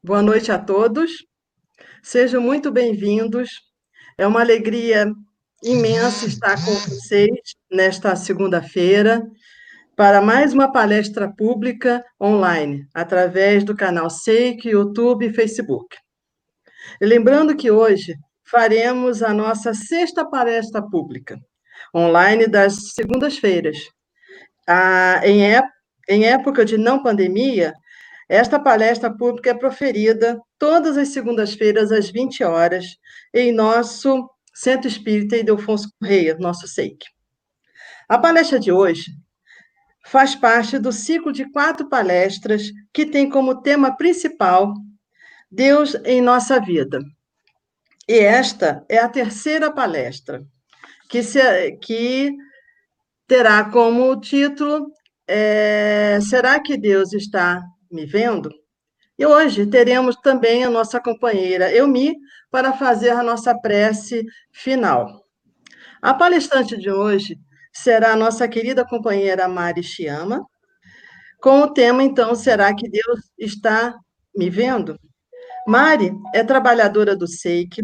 Boa noite a todos, sejam muito bem-vindos. É uma alegria imensa estar com vocês nesta segunda-feira para mais uma palestra pública online, através do canal SEIC, YouTube e Facebook. E lembrando que hoje faremos a nossa sexta palestra pública online das segundas-feiras. Ah, em época de não pandemia, esta palestra pública é proferida todas as segundas-feiras, às 20 horas, em nosso Centro Espírita Ildefonso Correia, nosso SEIC. A palestra de hoje faz parte do ciclo de 4 palestras que tem como tema principal Deus em nossa vida. E esta é a terceira palestra, que terá como título Será que Deus está me vendo? E hoje teremos também a nossa companheira Elmi para fazer a nossa prece final. A palestrante de hoje será a nossa querida companheira Mari Chiama, com o tema, então, Será que Deus está me vendo? Mari é trabalhadora do SEIC,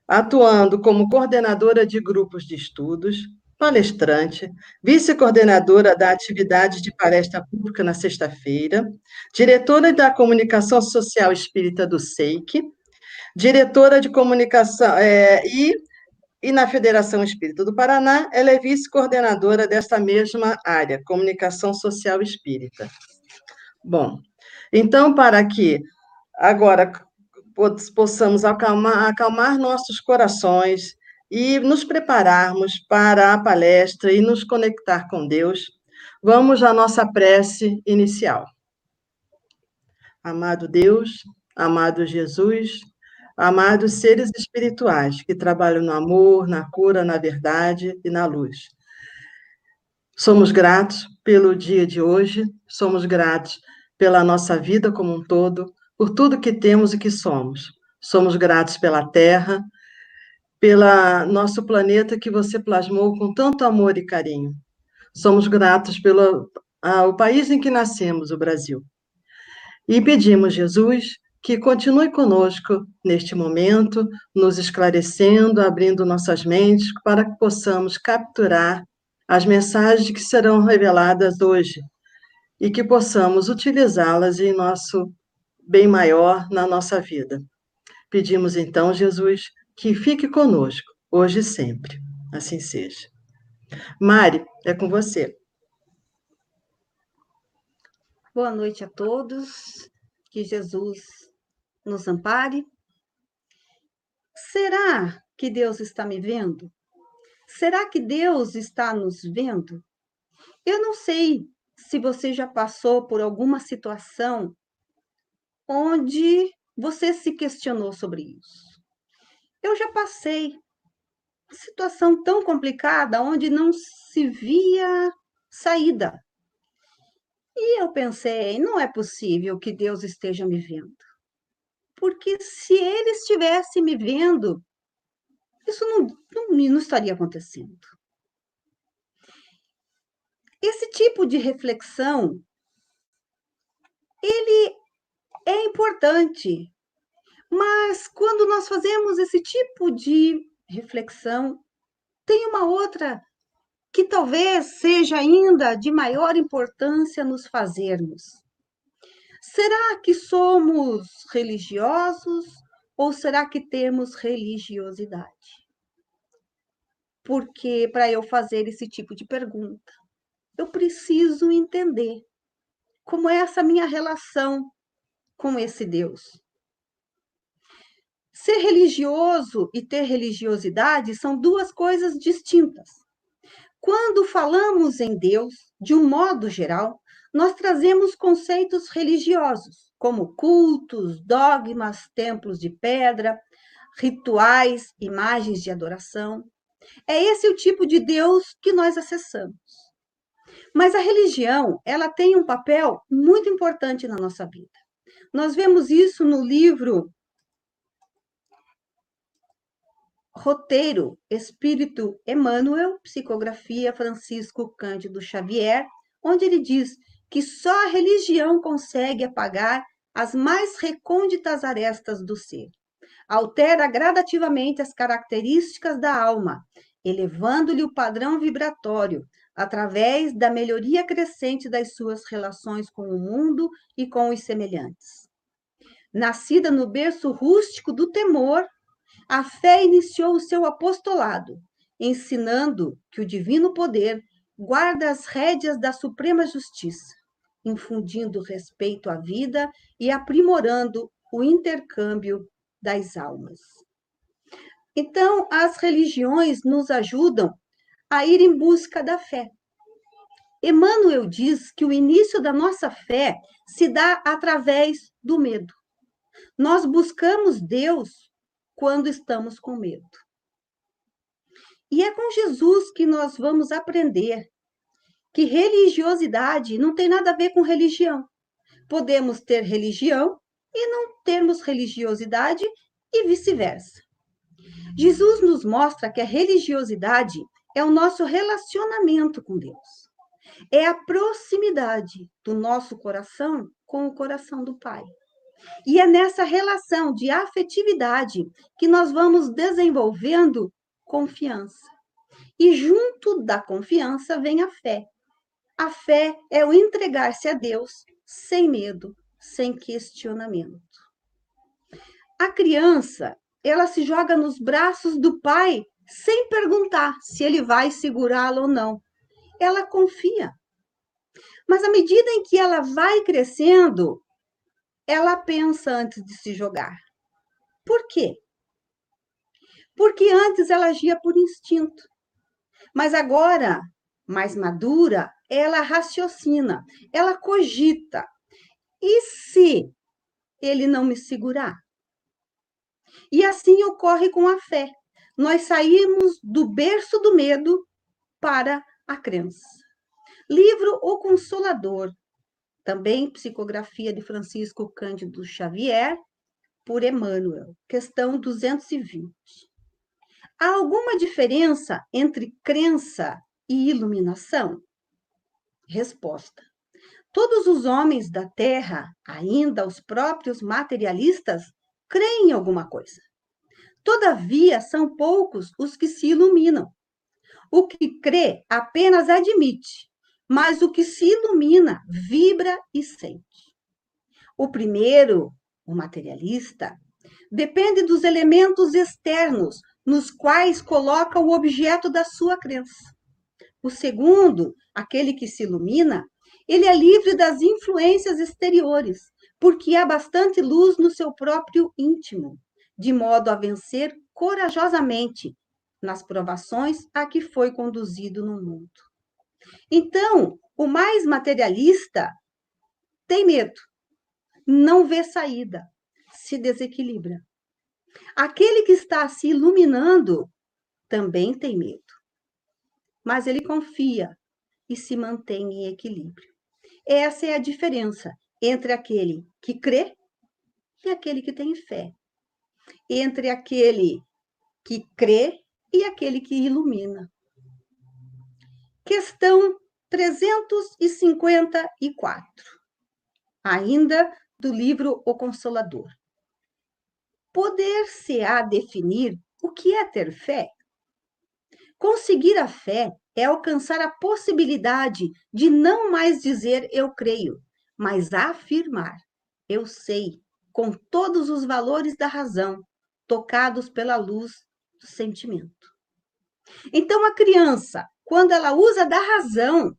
atuando como coordenadora de grupos de estudos, palestrante, vice-coordenadora da atividade de palestra pública na sexta-feira, diretora da comunicação social espírita do SEIC, diretora de comunicação e na Federação Espírita do Paraná, ela é vice-coordenadora desta mesma área, comunicação social espírita. Bom, então, para que agora possamos acalmar nossos corações e nos prepararmos para a palestra e nos conectar com Deus, vamos à nossa prece inicial. Amado Deus, amado Jesus, amados seres espirituais que trabalham no amor, na cura, na verdade e na luz. Somos gratos pelo dia de hoje, somos gratos pela nossa vida como um todo, por tudo que temos e que somos. Somos gratos pela Terra, pelo nosso planeta que você plasmou com tanto amor e carinho. Somos gratos pelo o país em que nascemos, o Brasil. E pedimos, Jesus, que continue conosco neste momento, nos esclarecendo, abrindo nossas mentes, para que possamos capturar as mensagens que serão reveladas hoje e que possamos utilizá-las em nosso bem maior na nossa vida. Pedimos então, Jesus, que fique conosco, hoje e sempre. Assim seja. Mari, é com você. Boa noite a todos, que Jesus nos ampare. Será que Deus está me vendo? Será que Deus está nos vendo? Eu não sei se você já passou por alguma situação onde você se questionou sobre isso. Eu já passei uma situação tão complicada onde não se via saída. E eu pensei, não é possível que Deus esteja me vendo. Porque se ele estivesse me vendo, isso não estaria acontecendo. Esse tipo de reflexão, ele é importante, mas quando nós fazemos esse tipo de reflexão, tem uma outra que talvez seja ainda de maior importância nos fazermos. Será que somos religiosos ou será que temos religiosidade? Porque para eu fazer esse tipo de pergunta, eu preciso entender como é essa minha relação com esse Deus. Ser religioso e ter religiosidade são duas coisas distintas. Quando falamos em Deus, de um modo geral, nós trazemos conceitos religiosos, como cultos, dogmas, templos de pedra, rituais, imagens de adoração. É esse o tipo de Deus que nós acessamos. Mas a religião, ela tem um papel muito importante na nossa vida. Nós vemos isso no livro Roteiro, Espírito Emmanuel, Psicografia Francisco Cândido Xavier, onde ele diz que só a religião consegue apagar as mais recônditas arestas do ser. Altera gradativamente as características da alma, elevando-lhe o padrão vibratório, através da melhoria crescente das suas relações com o mundo e com os semelhantes. Nascida no berço rústico do temor, a fé iniciou o seu apostolado, ensinando que o divino poder guarda as rédeas da suprema justiça, infundindo respeito à vida e aprimorando o intercâmbio das almas. Então, as religiões nos ajudam a ir em busca da fé. Emmanuel diz que o início da nossa fé se dá através do medo. Nós buscamos Deus quando estamos com medo. E é com Jesus que nós vamos aprender que religiosidade não tem nada a ver com religião. Podemos ter religião e não termos religiosidade e vice-versa. Jesus nos mostra que a religiosidade é o nosso relacionamento com Deus. É a proximidade do nosso coração com o coração do Pai. E é nessa relação de afetividade que nós vamos desenvolvendo confiança. E junto da confiança vem a fé. A fé é o entregar-se a Deus sem medo, sem questionamento. A criança, ela se joga nos braços do pai sem perguntar se ele vai segurá-la ou não. Ela confia. Mas à medida em que ela vai crescendo, ela pensa antes de se jogar. Por quê? Porque antes ela agia por instinto. Mas agora, mais madura, ela raciocina, ela cogita. E se ele não me segurar? E assim ocorre com a fé. Nós saímos do berço do medo para a crença. Livro O Consolador, também psicografia de Francisco Cândido Xavier, por Emmanuel, questão 220. Há alguma diferença entre crença e iluminação? Resposta. Todos os homens da Terra, ainda os próprios materialistas, creem em alguma coisa. Todavia, são poucos os que se iluminam. O que crê apenas admite, mas o que se ilumina vibra e sente. O primeiro, o materialista, depende dos elementos externos nos quais coloca o objeto da sua crença. O segundo, aquele que se ilumina, ele é livre das influências exteriores, porque há bastante luz no seu próprio íntimo, de modo a vencer corajosamente nas provações a que foi conduzido no mundo. Então, o mais materialista tem medo, não vê saída, se desequilibra. Aquele que está se iluminando também tem medo, mas ele confia e se mantém em equilíbrio. Essa é a diferença entre aquele que crê e aquele que tem fé, entre aquele que crê e aquele que ilumina. Questão 354, ainda do livro O Consolador. Poder-se-á definir o que é ter fé? Conseguir a fé é alcançar a possibilidade de não mais dizer eu creio, mas afirmar eu sei, com todos os valores da razão, tocados pela luz do sentimento. Então, a criança, quando ela usa da razão,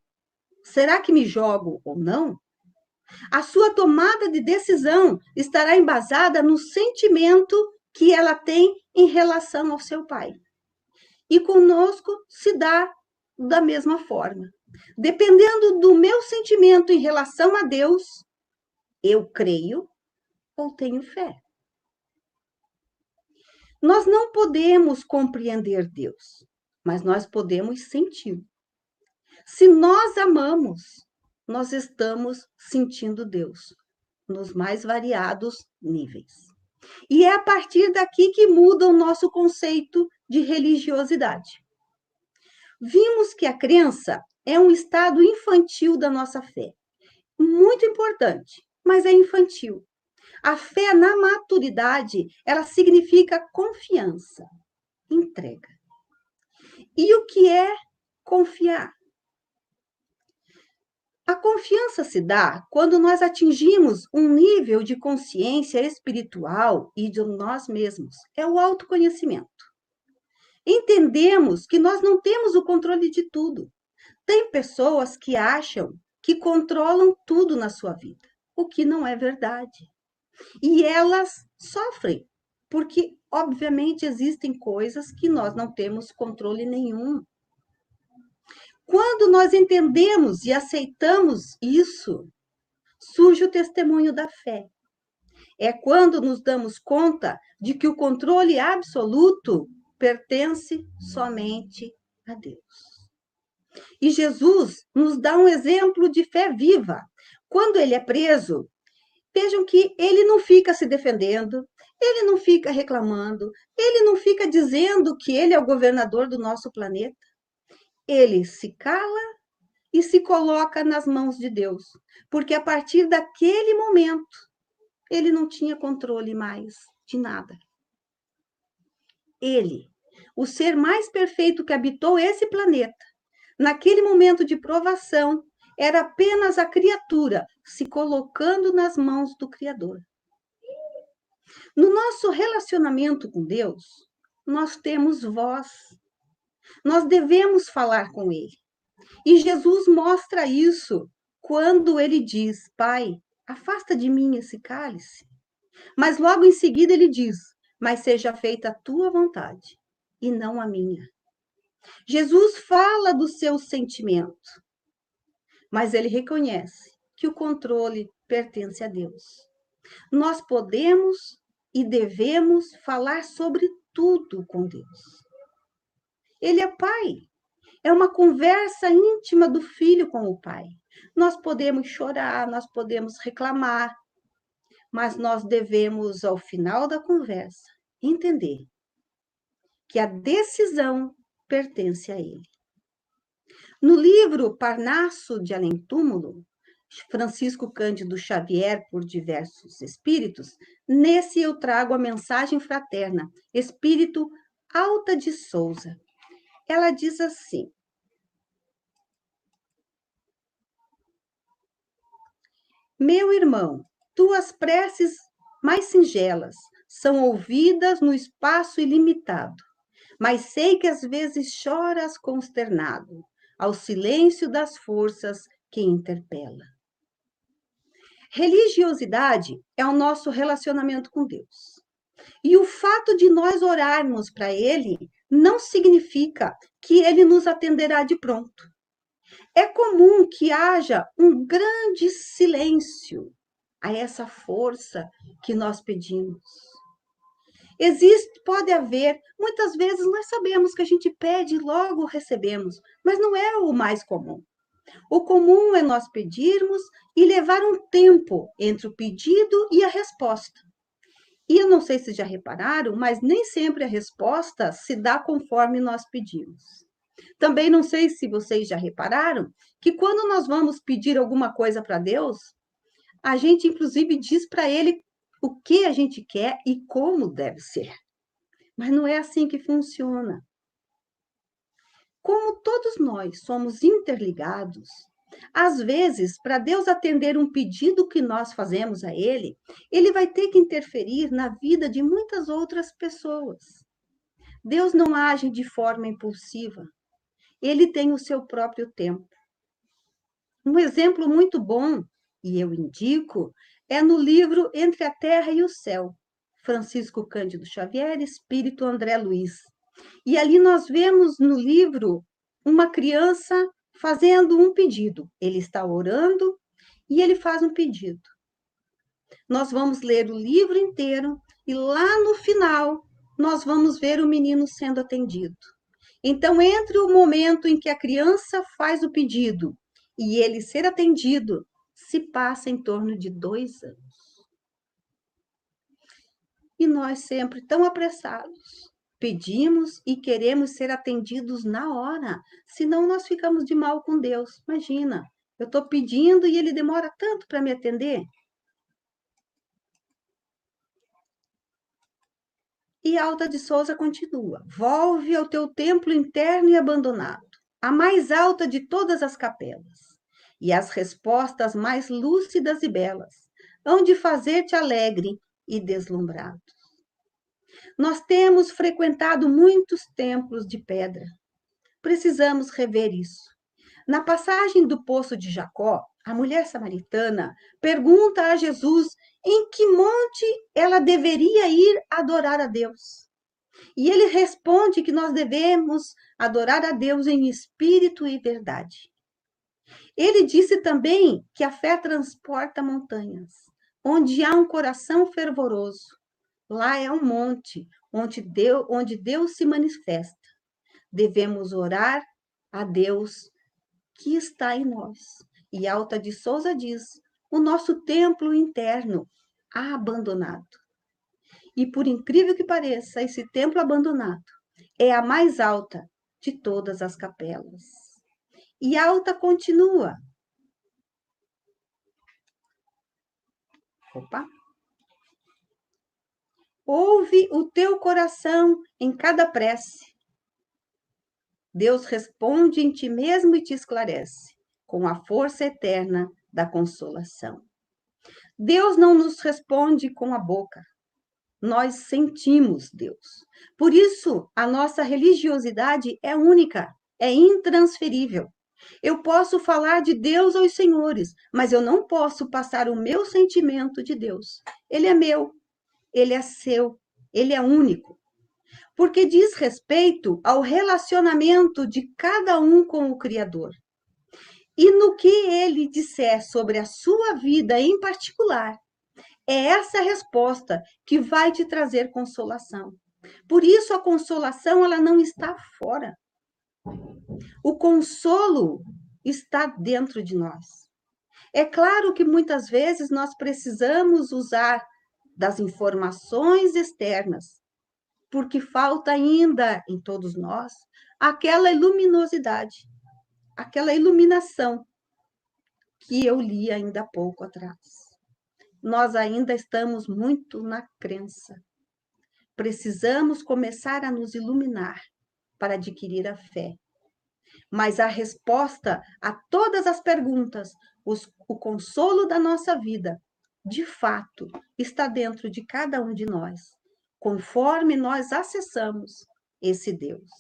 será que me jogo ou não? A sua tomada de decisão estará embasada no sentimento que ela tem em relação ao seu pai. E conosco se dá da mesma forma. Dependendo do meu sentimento em relação a Deus, eu creio ou tenho fé. Nós não podemos compreender Deus, mas nós podemos sentir. Se nós amamos, nós estamos sentindo Deus nos mais variados níveis. E é a partir daqui que muda o nosso conceito de religiosidade. Vimos que a crença é um estado infantil da nossa fé. Muito importante, mas é infantil. A fé na maturidade, ela significa confiança, entrega. E o que é confiar? A confiança se dá quando nós atingimos um nível de consciência espiritual e de nós mesmos. É o autoconhecimento. Entendemos que nós não temos o controle de tudo. Tem pessoas que acham que controlam tudo na sua vida, o que não é verdade. E elas sofrem, porque, obviamente, existem coisas que nós não temos controle nenhum. Quando nós entendemos e aceitamos isso, surge o testemunho da fé. É quando nos damos conta de que o controle absoluto pertence somente a Deus. E Jesus nos dá um exemplo de fé viva. Quando ele é preso, vejam que ele não fica se defendendo, ele não fica reclamando, ele não fica dizendo que ele é o governador do nosso planeta. Ele se cala e se coloca nas mãos de Deus, porque a partir daquele momento ele não tinha controle mais de nada. Ele, o ser mais perfeito que habitou esse planeta, naquele momento de provação, era apenas a criatura se colocando nas mãos do Criador. No nosso relacionamento com Deus, nós temos voz. Nós devemos falar com Ele. E Jesus mostra isso quando ele diz: Pai, afasta de mim esse cálice. Mas logo em seguida ele diz: mas seja feita a tua vontade e não a minha. Jesus fala do seu sentimento, mas ele reconhece que o controle pertence a Deus. Nós podemos e devemos falar sobre tudo com Deus. Ele é Pai. É uma conversa íntima do filho com o pai. Nós podemos chorar, nós podemos reclamar, mas nós devemos, ao final da conversa, entender que a decisão pertence a ele. No livro Parnaso de Além Túmulo, Francisco Cândido Xavier por Diversos Espíritos, nesse eu trago a mensagem fraterna, Espírito Alta de Souza. Ela diz assim: meu irmão, tuas preces mais singelas são ouvidas no espaço ilimitado, mas sei que às vezes choras consternado ao silêncio das forças que interpela. Religiosidade é o nosso relacionamento com Deus. E o fato de nós orarmos para Ele não significa que Ele nos atenderá de pronto. É comum que haja um grande silêncio a essa força que nós pedimos. Pode haver, muitas vezes nós sabemos que a gente pede e logo recebemos, mas não é o mais comum. O comum é nós pedirmos e levar um tempo entre o pedido e a resposta. E eu não sei se já repararam, mas nem sempre a resposta se dá conforme nós pedimos. Também não sei se vocês já repararam que quando nós vamos pedir alguma coisa para Deus, a gente inclusive diz para Ele o que a gente quer e como deve ser. Mas não é assim que funciona. Como todos nós somos interligados, às vezes, para Deus atender um pedido que nós fazemos a Ele, Ele vai ter que interferir na vida de muitas outras pessoas. Deus não age de forma impulsiva. Ele tem o seu próprio tempo. Um exemplo muito bom, e eu indico, é no livro Entre a Terra e o Céu, Francisco Cândido Xavier, Espírito André Luiz. E ali nós vemos no livro uma criança fazendo um pedido. Ele está orando e ele faz um pedido. Nós vamos ler o livro inteiro e lá no final nós vamos ver o menino sendo atendido. Então, entre o momento em que a criança faz o pedido e ele ser atendido, se passa em torno de 2 anos. E nós sempre tão apressados, pedimos e queremos ser atendidos na hora, senão nós ficamos de mal com Deus. Imagina, eu estou pedindo e ele demora tanto para me atender. E Alta de Souza continua: volve ao teu templo interno e abandonado, a mais alta de todas as capelas, e as respostas mais lúcidas e belas hão de fazer-te alegre e deslumbrado. Nós temos frequentado muitos templos de pedra. Precisamos rever isso. Na passagem do poço de Jacó, a mulher samaritana pergunta a Jesus em que monte ela deveria ir adorar a Deus. E ele responde que nós devemos adorar a Deus em espírito e verdade. Ele disse também que a fé transporta montanhas. Onde há um coração fervoroso, lá é um monte onde Deus se manifesta. Devemos orar a Deus que está em nós. E Alta de Souza diz: o nosso templo interno abandonado. E por incrível que pareça, esse templo abandonado é a mais alta de todas as capelas. E Alta continua. Opa! Ouve o teu coração em cada prece. Deus responde em ti mesmo e te esclarece, com a força eterna da consolação. Deus não nos responde com a boca, nós sentimos Deus. Por isso, a nossa religiosidade é única, é intransferível. Eu posso falar de Deus aos senhores, mas eu não posso passar o meu sentimento de Deus. Ele é meu, ele é seu, ele é único. Porque diz respeito ao relacionamento de cada um com o Criador. E no que ele disser sobre a sua vida em particular, é essa resposta que vai te trazer consolação. Por isso a consolação ela não está fora. O consolo está dentro de nós. É claro que muitas vezes nós precisamos usar das informações externas, porque falta ainda em todos nós aquela luminosidade, aquela iluminação que eu li ainda há pouco atrás. Nós ainda estamos muito na crença. Precisamos começar a nos iluminar para adquirir a fé. Mas a resposta a todas as perguntas, o consolo da nossa vida, de fato, está dentro de cada um de nós, conforme nós acessamos esse Deus.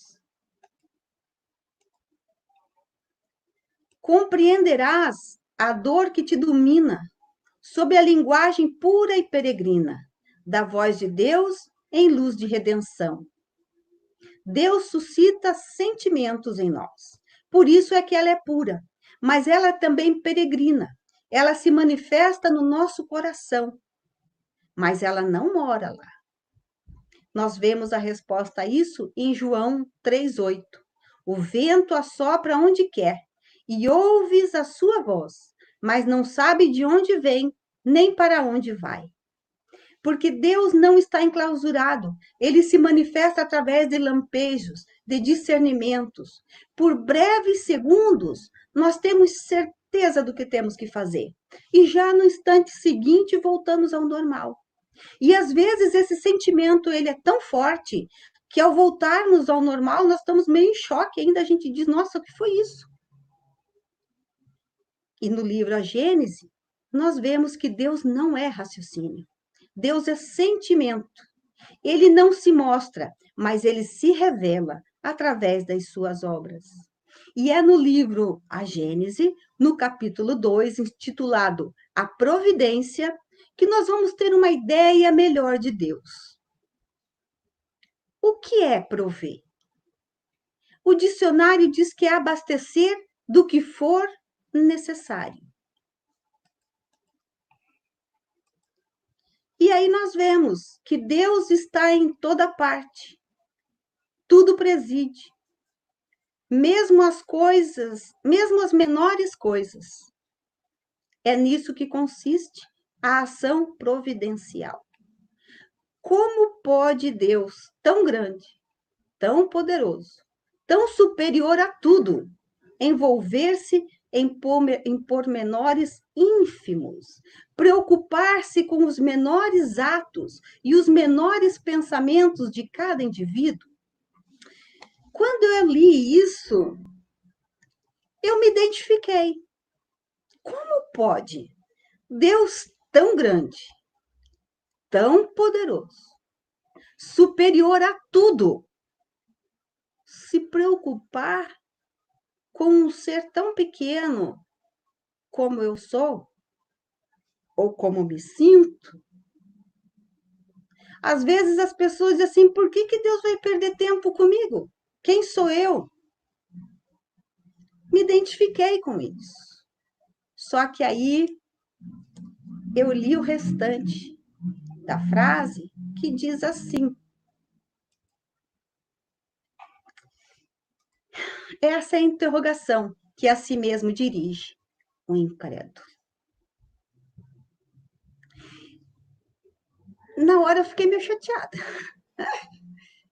Compreenderás a dor que te domina sob a linguagem pura e peregrina da voz de Deus em luz de redenção. Deus suscita sentimentos em nós. Por isso é que ela é pura, mas ela é também peregrina. Ela se manifesta no nosso coração, mas ela não mora lá. Nós vemos a resposta a isso em João 3,8. O vento assopra onde quer, e ouves a sua voz, mas não sabe de onde vem, nem para onde vai. Porque Deus não está enclausurado, ele se manifesta através de lampejos, de discernimentos. Por breves segundos, nós temos certeza do que temos que fazer. E já no instante seguinte, voltamos ao normal. E às vezes esse sentimento ele é tão forte que ao voltarmos ao normal, nós estamos meio em choque. Ainda a gente diz, nossa, o que foi isso? E no livro A Gênese, nós vemos que Deus não é raciocínio. Deus é sentimento. Ele não se mostra, mas ele se revela através das suas obras. E é no livro A Gênese, no capítulo 2, intitulado A Providência, que nós vamos ter uma ideia melhor de Deus. O que é prover? O dicionário diz que é abastecer do que for necessário. E aí nós vemos que Deus está em toda parte, tudo preside, mesmo as coisas, mesmo as menores coisas. É nisso que consiste a ação providencial. Como pode Deus, tão grande, tão poderoso, tão superior a tudo, envolver-se em pormenores ínfimos, preocupar-se com os menores atos e os menores pensamentos de cada indivíduo. Quando eu li isso, eu me identifiquei. Como pode Deus tão grande, tão poderoso, superior a tudo, se preocupar com um ser tão pequeno como eu sou, ou como me sinto? Às vezes as pessoas dizem assim, por que Deus vai perder tempo comigo? Quem sou eu? Me identifiquei com isso. Só que aí eu li o restante da frase que diz assim: essa é a interrogação que a si mesmo dirige o incrédulo. Na hora eu fiquei meio chateada,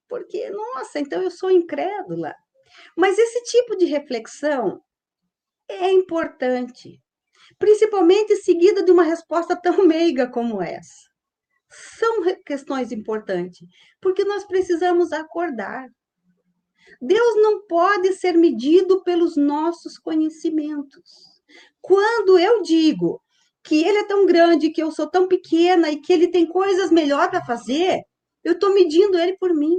porque, nossa, então eu sou incrédula. Mas esse tipo de reflexão é importante, principalmente seguida de uma resposta tão meiga como essa. São questões importantes, porque nós precisamos acordar. Deus não pode ser medido pelos nossos conhecimentos. Quando eu digo que Ele é tão grande, que eu sou tão pequena e que Ele tem coisas melhores para fazer, eu estou medindo Ele por mim.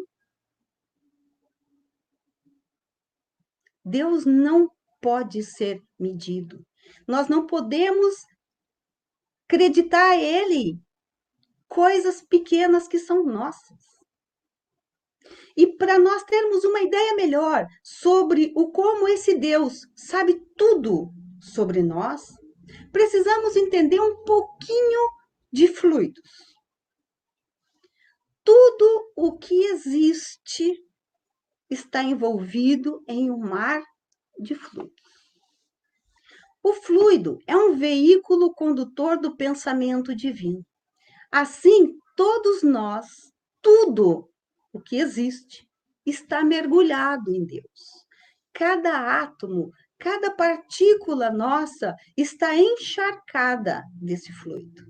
Deus não pode ser medido. Nós não podemos acreditar a Ele coisas pequenas que são nossas. E para nós termos uma ideia melhor sobre o como esse Deus sabe tudo sobre nós, precisamos entender um pouquinho de fluidos. Tudo o que existe está envolvido em um mar de fluidos. O fluido é um veículo condutor do pensamento divino. Assim, todos nós, tudo o que existe, está mergulhado em Deus. Cada átomo, cada partícula nossa está encharcada desse fluido.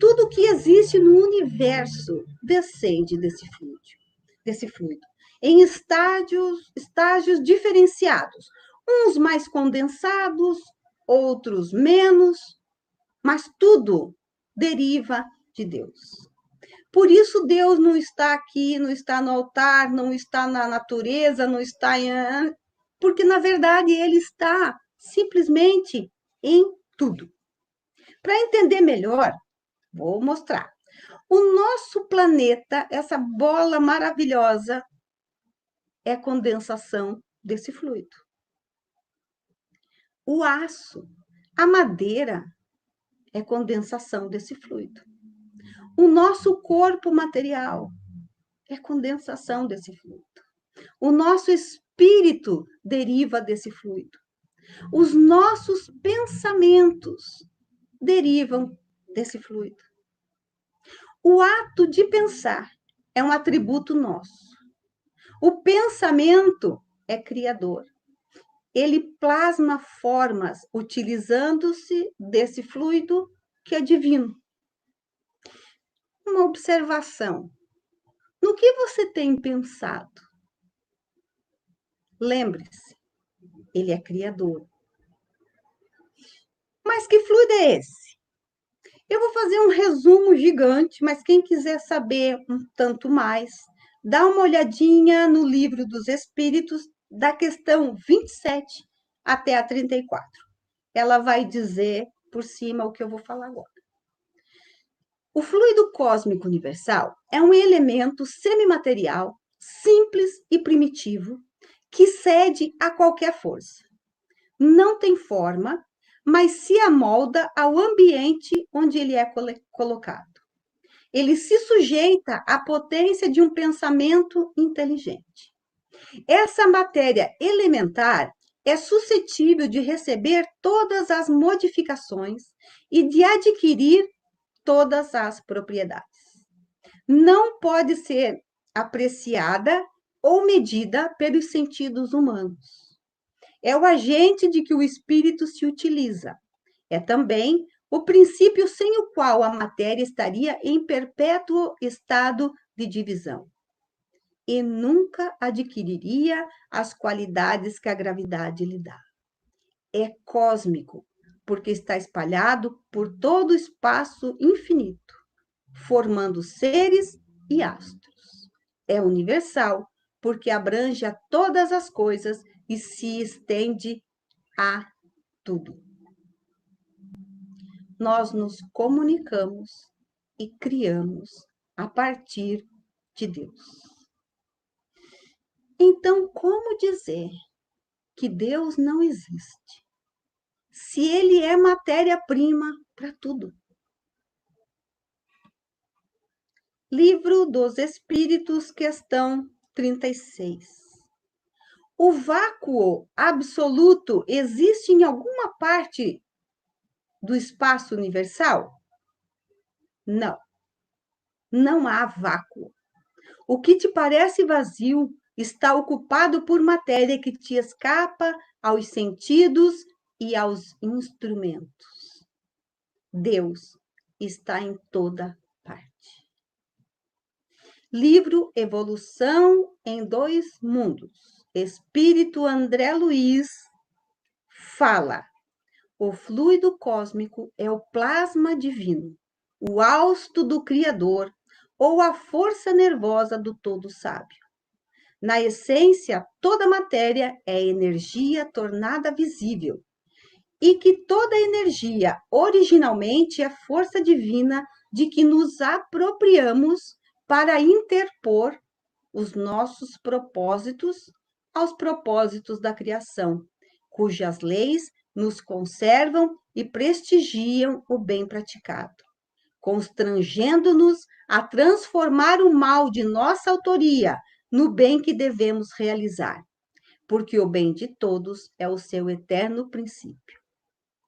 Tudo que existe no universo descende desse fluido, em estágios diferenciados, uns mais condensados, outros menos, mas tudo deriva de Deus. Por isso Deus não está aqui, não está no altar, não está na natureza, não está em... Porque, na verdade, Ele está simplesmente em tudo. Para entender melhor, vou mostrar. O nosso planeta, essa bola maravilhosa, é condensação desse fluido. O aço, a madeira, é condensação desse fluido. O nosso corpo material é condensação desse fluido. O nosso espírito deriva desse fluido. Os nossos pensamentos derivam desse fluido. O ato de pensar é um atributo nosso. O pensamento é criador. Ele plasma formas utilizando-se desse fluido que é divino. Uma observação. No que você tem pensado? Lembre-se, ele é criador. Mas que fluido é esse? Eu vou fazer um resumo gigante, mas quem quiser saber um tanto mais, dá uma olhadinha no Livro dos Espíritos, da questão 27 até a 34. Ela vai dizer por cima o que eu vou falar agora. O fluido cósmico universal é um elemento semimaterial, simples e primitivo, que cede a qualquer força. Não tem forma, mas se amolda ao ambiente onde ele é colocado. Ele se sujeita à potência de um pensamento inteligente. Essa matéria elementar é suscetível de receber todas as modificações e de adquirir todas as propriedades. Não pode ser apreciada ou medida pelos sentidos humanos. É o agente de que o espírito se utiliza. É também o princípio sem o qual a matéria estaria em perpétuo estado de divisão e nunca adquiriria as qualidades que a gravidade lhe dá. É cósmico, porque está espalhado por todo o espaço infinito, formando seres e astros. É universal, porque abrange a todas as coisas e se estende a tudo. Nós nos comunicamos e criamos a partir de Deus. Então, como dizer que Deus não existe, se ele é matéria-prima para tudo? Livro dos Espíritos, questão 36. O vácuo absoluto existe em alguma parte do espaço universal? Não, não há vácuo. O que te parece vazio está ocupado por matéria que te escapa aos sentidos e aos instrumentos. Deus está em toda parte. Livro Evolução em Dois Mundos. Espírito André Luiz fala: o fluido cósmico é o plasma divino, o hausto do Criador ou a força nervosa do Todo Sábio. Na essência, toda matéria é energia tornada visível, e que toda energia originalmente é força divina de que nos apropriamos para interpor os nossos propósitos aos propósitos da criação, cujas leis nos conservam e prestigiam o bem praticado, constrangendo-nos a transformar o mal de nossa autoria no bem que devemos realizar, porque o bem de todos é o seu eterno princípio.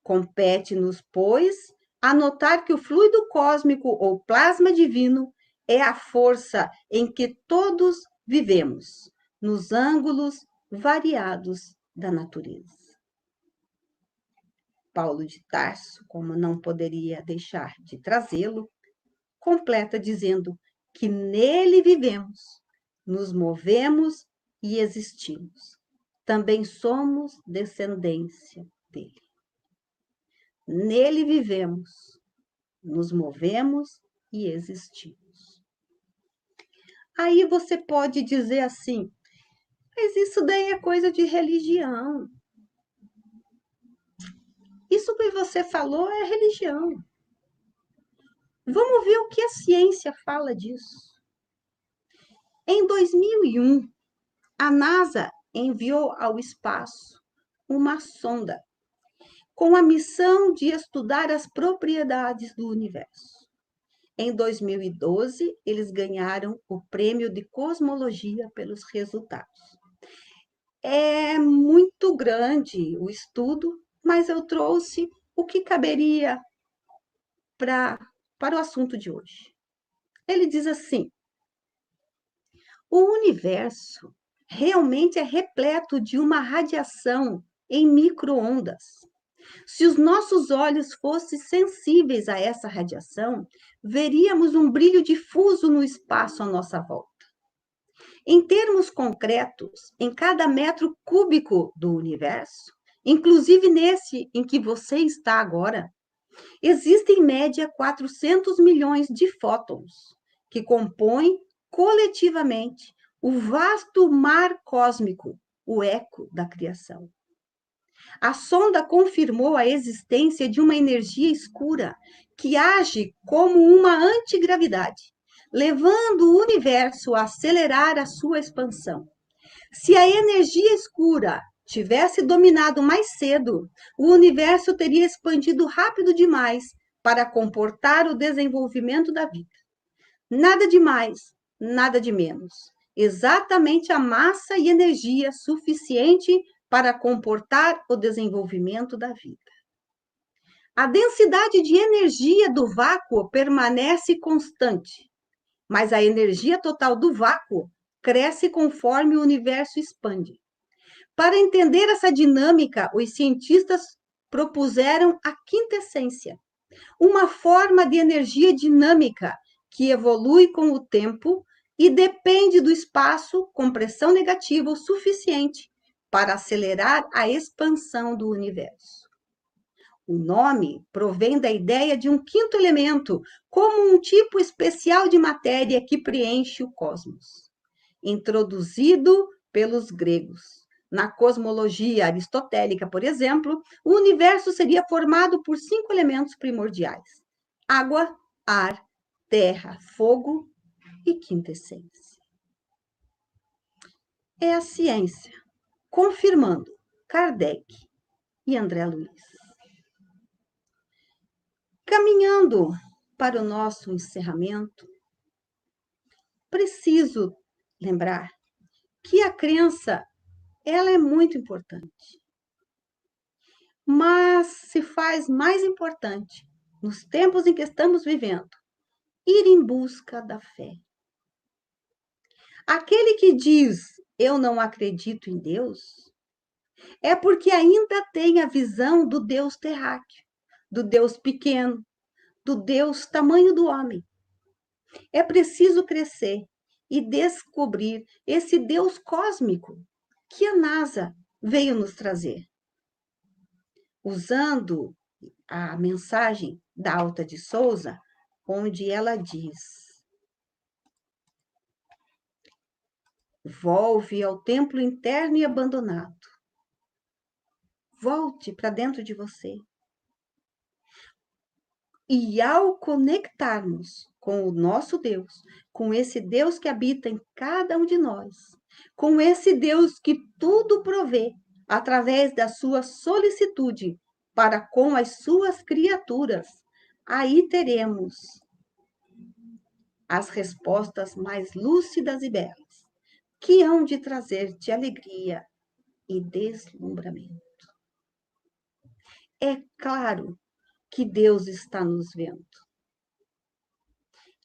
Compete-nos, pois, anotar que o fluido cósmico ou plasma divino é a força em que todos vivemos, nos ângulos variados da natureza. Paulo de Tarso, como não poderia deixar de trazê-lo, completa dizendo que nele vivemos, nos movemos e existimos. Também somos descendência dele. Nele vivemos, nos movemos e existimos. Aí você pode dizer assim, mas isso daí é coisa de religião. Isso que você falou é religião. Vamos ver o que a ciência fala disso. Em 2001, a NASA enviou ao espaço uma sonda com a missão de estudar as propriedades do universo. Em 2012, eles ganharam o prêmio de cosmologia pelos resultados. É muito grande o estudo, mas eu trouxe o que caberia para o assunto de hoje. Ele diz assim: o universo realmente é repleto de uma radiação em micro-ondas. Se os nossos olhos fossem sensíveis a essa radiação, veríamos um brilho difuso no espaço à nossa volta. Em termos concretos, em cada metro cúbico do universo, inclusive nesse em que você está agora, existem em média 400 milhões de fótons, que compõem coletivamente o vasto mar cósmico, o eco da criação. A sonda confirmou a existência de uma energia escura que age como uma antigravidade, levando o universo a acelerar a sua expansão. Se a energia escura tivesse dominado mais cedo, o universo teria expandido rápido demais para comportar o desenvolvimento da vida. Nada de mais, nada de menos. Exatamente a massa e energia suficiente para comportar o desenvolvimento da vida. A densidade de energia do vácuo permanece constante, mas a energia total do vácuo cresce conforme o universo expande. Para entender essa dinâmica, os cientistas propuseram a quintessência, uma forma de energia dinâmica que evolui com o tempo e depende do espaço com pressão negativa o suficiente para acelerar a expansão do universo. O nome provém da ideia de um quinto elemento, como um tipo especial de matéria que preenche o cosmos, introduzido pelos gregos. Na cosmologia aristotélica, por exemplo, o universo seria formado por 5 elementos primordiais: água, ar, terra, fogo e quinta essência. É a ciência, confirmando Kardec e André Luiz. Caminhando para o nosso encerramento, preciso lembrar que a crença ela é muito importante, mas se faz mais importante, nos tempos em que estamos vivendo, ir em busca da fé. Aquele que diz, eu não acredito em Deus, é porque ainda tem a visão do Deus terráqueo, do Deus pequeno, do Deus tamanho do homem. É preciso crescer e descobrir esse Deus cósmico que a NASA veio nos trazer. Usando a mensagem da Alta de Souza, onde ela diz: volte ao templo interno e abandonado. Volte para dentro de você. E ao conectarmos com o nosso Deus, com esse Deus que habita em cada um de nós, com esse Deus que tudo provê através da sua solicitude para com as suas criaturas, aí teremos as respostas mais lúcidas e belas, que hão de trazer-te alegria e deslumbramento. É claro que Deus está nos vendo.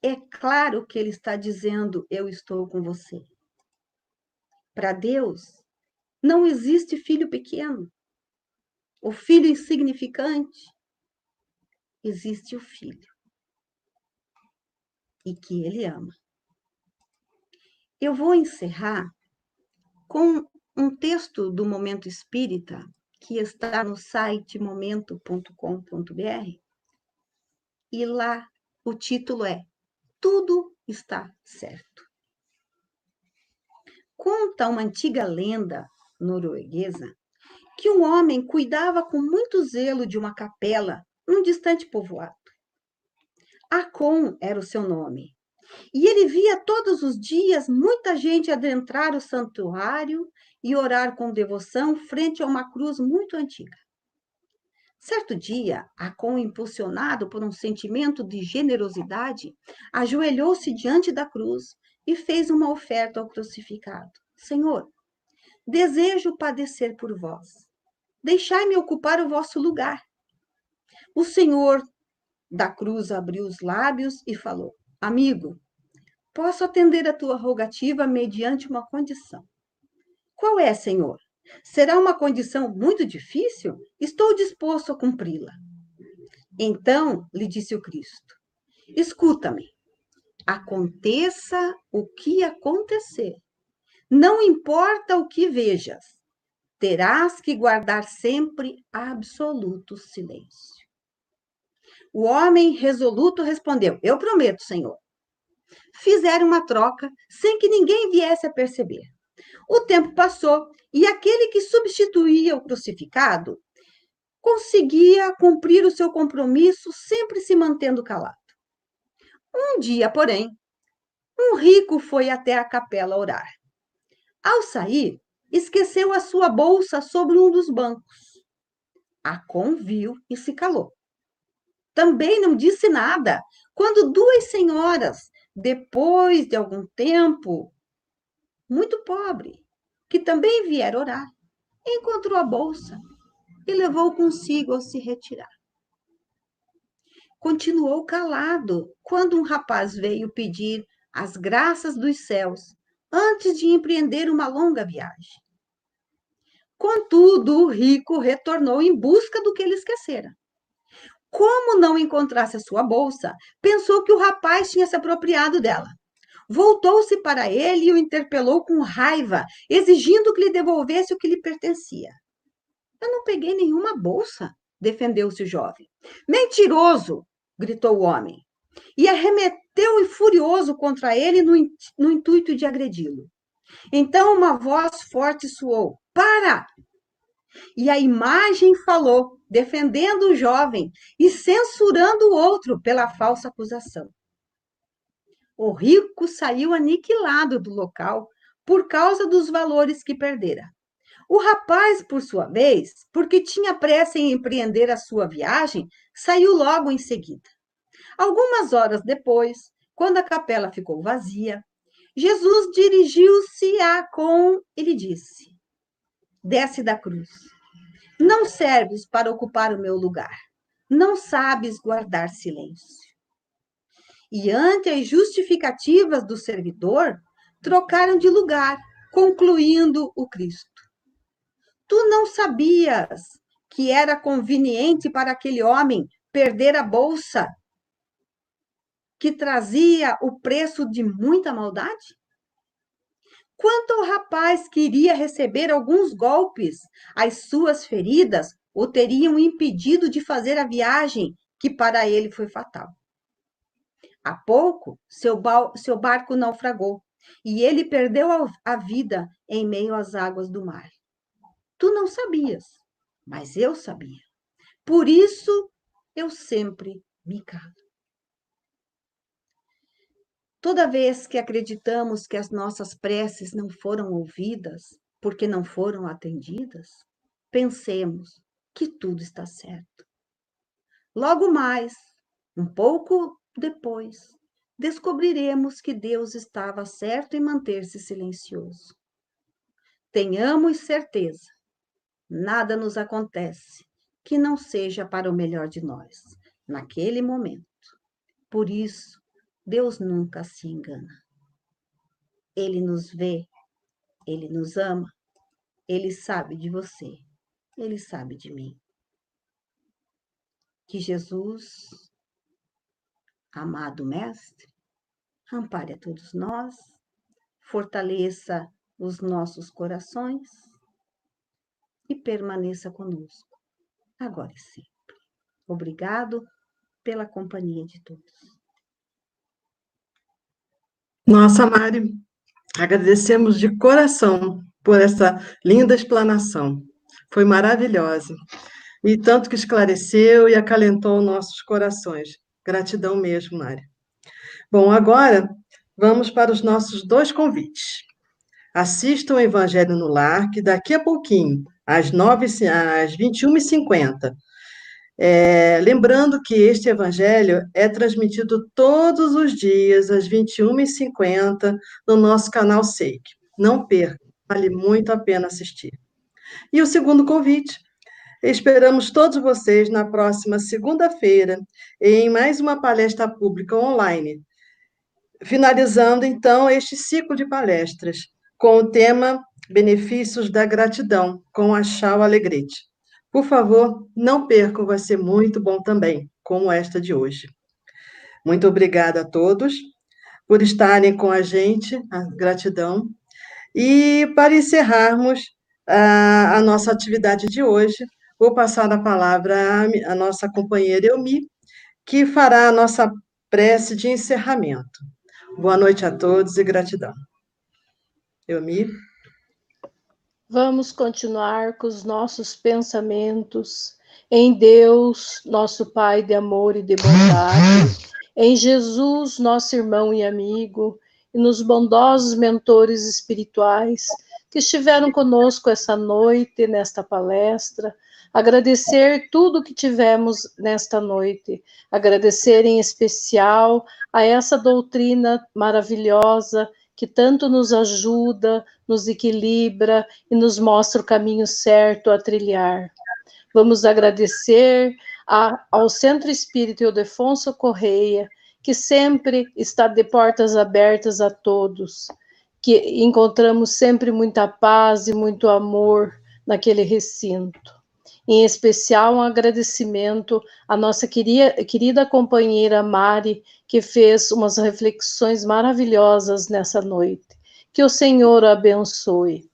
É claro que Ele está dizendo, eu estou com você. Para Deus, não existe filho pequeno, o filho insignificante. Existe o filho, e que Ele ama. Eu vou encerrar com um texto do Momento Espírita, que está no site momento.com.br, e lá o título é Tudo está certo. Conta uma antiga lenda norueguesa que um homem cuidava com muito zelo de uma capela num distante povoado. Acon era o seu nome. E ele via todos os dias muita gente adentrar o santuário e orar com devoção frente a uma cruz muito antiga. Certo dia, Acon, impulsionado por um sentimento de generosidade, ajoelhou-se diante da cruz e fez uma oferta ao crucificado. Senhor, desejo padecer por vós. Deixai-me ocupar o vosso lugar. O Senhor da cruz abriu os lábios e falou: amigo, posso atender a tua rogativa mediante uma condição. Qual é, Senhor? Será uma condição muito difícil? Estou disposto a cumpri-la. Então, lhe disse o Cristo, escuta-me. Aconteça o que acontecer. Não importa o que vejas. Terás que guardar sempre absoluto silêncio. O homem resoluto respondeu, eu prometo, Senhor. Fizeram uma troca sem que ninguém viesse a perceber. O tempo passou e aquele que substituía o crucificado conseguia cumprir o seu compromisso, sempre se mantendo calado. Um dia, porém, um rico foi até a capela orar. Ao sair, esqueceu a sua bolsa sobre um dos bancos. Acon viu e se calou. Também não disse nada, quando duas senhoras, depois de algum tempo, muito pobre, que também vieram orar, encontrou a bolsa e levou consigo ao se retirar. Continuou calado quando um rapaz veio pedir as graças dos céus antes de empreender uma longa viagem. Contudo, o rico retornou em busca do que ele esquecera. Como não encontrasse a sua bolsa, pensou que o rapaz tinha se apropriado dela. Voltou-se para ele e o interpelou com raiva, exigindo que lhe devolvesse o que lhe pertencia. Eu não peguei nenhuma bolsa, defendeu-se o jovem. Mentiroso! Gritou o homem. E arremeteu furioso contra ele no intuito de agredi-lo. Então uma voz forte soou: Para! E a imagem falou, defendendo o jovem e censurando o outro pela falsa acusação. O rico saiu aniquilado do local por causa dos valores que perdera. O rapaz, por sua vez, porque tinha pressa em empreender a sua viagem, saiu logo em seguida. Algumas horas depois, quando a capela ficou vazia, Jesus dirigiu-se e lhe disse: Desce da cruz. Não serves para ocupar o meu lugar. Não sabes guardar silêncio. E ante as justificativas do servidor, trocaram de lugar, concluindo o Cristo. Tu não sabias que era conveniente para aquele homem perder a bolsa que trazia o preço de muita maldade? Quanto ao rapaz que iria receber alguns golpes, as suas feridas o teriam impedido de fazer a viagem que para ele foi fatal. Há pouco, seu barco naufragou e ele perdeu a vida em meio às águas do mar. Tu não sabias, mas eu sabia. Por isso, eu sempre me calo. Toda vez que acreditamos que as nossas preces não foram ouvidas, porque não foram atendidas, pensemos que tudo está certo. Logo mais, um pouco depois, descobriremos que Deus estava certo em manter-se silencioso. Tenhamos certeza, nada nos acontece que não seja para o melhor de nós, naquele momento. Por isso, Deus nunca se engana. Ele nos vê, Ele nos ama, Ele sabe de você, Ele sabe de mim. Que Jesus, amado Mestre, ampare a todos nós, fortaleça os nossos corações e permaneça conosco, agora e sempre. Obrigado pela companhia de todos. Nossa, Mari, agradecemos de coração por essa linda explanação. Foi maravilhosa. E tanto que esclareceu e acalentou nossos corações. Gratidão mesmo, Mari. Bom, agora vamos para os nossos dois convites. Assistam o Evangelho no Lar, que daqui a pouquinho, às 21h50. Lembrando que este Evangelho é transmitido todos os dias, às 21h50, no nosso canal SEIC. Não perca, vale muito a pena assistir. E o segundo convite, esperamos todos vocês na próxima segunda-feira, em mais uma palestra pública online, finalizando, então, este ciclo de palestras, com o tema Benefícios da Gratidão, com a Chau Alegrete. Por favor, não percam, vai ser muito bom também, como esta de hoje. Muito obrigada a todos por estarem com a gente, a gratidão. E para encerrarmos a nossa atividade de hoje, vou passar a palavra à nossa companheira Elmi, que fará a nossa prece de encerramento. Boa noite a todos e gratidão. Elmi? Vamos continuar com os nossos pensamentos em Deus, nosso Pai de amor e de bondade, em Jesus, nosso irmão e amigo, e nos bondosos mentores espirituais que estiveram conosco essa noite, nesta palestra. Agradecer tudo que tivemos nesta noite, agradecer em especial a essa doutrina maravilhosa que tanto nos ajuda, nos equilibra e nos mostra o caminho certo a trilhar. Vamos agradecer ao Centro Espírita Ildefonso Correia, que sempre está de portas abertas a todos, que encontramos sempre muita paz e muito amor naquele recinto. Em especial, um agradecimento à nossa querida companheira Mari, que fez umas reflexões maravilhosas nessa noite. Que o Senhor a abençoe.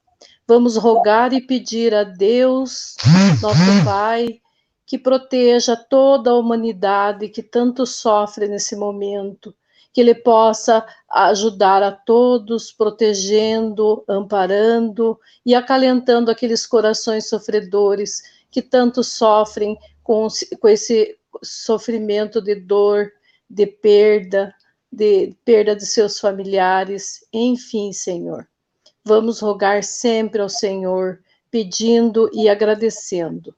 Vamos rogar e pedir a Deus, nosso Pai, que proteja toda a humanidade que tanto sofre nesse momento, que Ele possa ajudar a todos, protegendo, amparando e acalentando aqueles corações sofredores que tanto sofrem com esse sofrimento de dor, de perda de seus familiares, enfim, Senhor. Vamos rogar sempre ao Senhor, pedindo e agradecendo.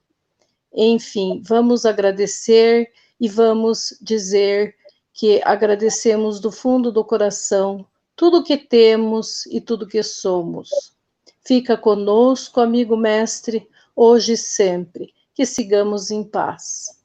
Enfim, vamos agradecer e vamos dizer que agradecemos do fundo do coração tudo que temos e tudo que somos. Fica conosco, amigo mestre, hoje e sempre. Que sigamos em paz.